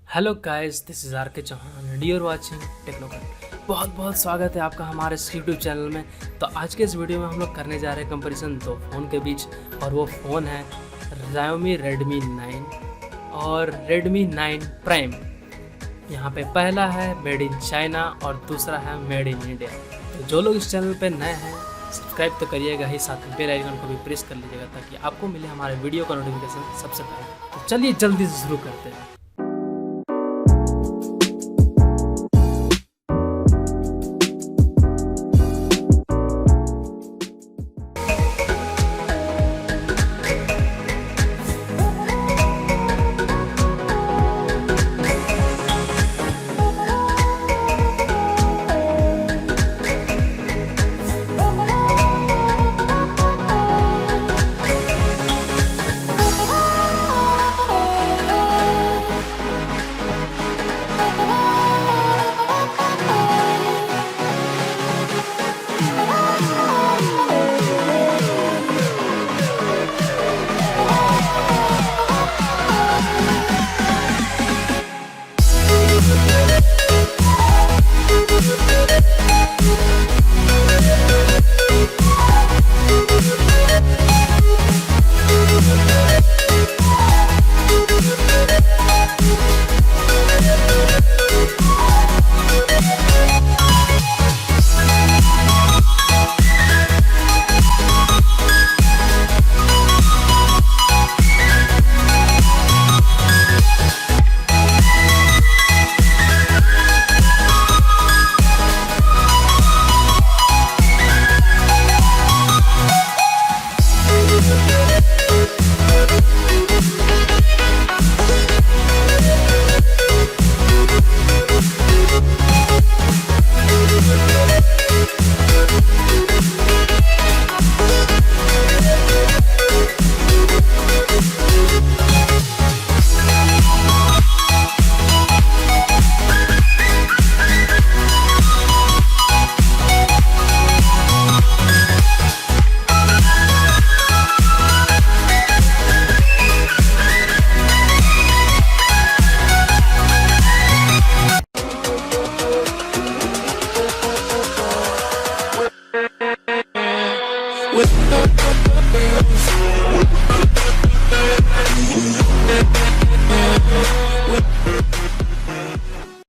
Hello guys, this is R K Chauhan and you are watching Technocut. बहुत बहुत स्वागत है आपका हमारे इस यूट्यूब चैनल में। तो आज के इस वीडियो में हम लोग करने जा रहे हैं कंपैरिजन दो फ़ोन के बीच, और वो फ़ोन है Xiaomi Redmi 9 और Redmi 9 Prime। यहाँ पे पहला है मेड इन चाइना और दूसरा है मेड इन इंडिया। तो जो लोग इस चैनल पे नए हैं सब्सक्राइब तो करिएगा ही, साथ में बेल आइकन को भी प्रेस कर लीजिएगा ताकि आपको मिले हमारे वीडियो का नोटिफिकेशन सबसे पहले। तो चलिए जल्दी से शुरू करते हैं। with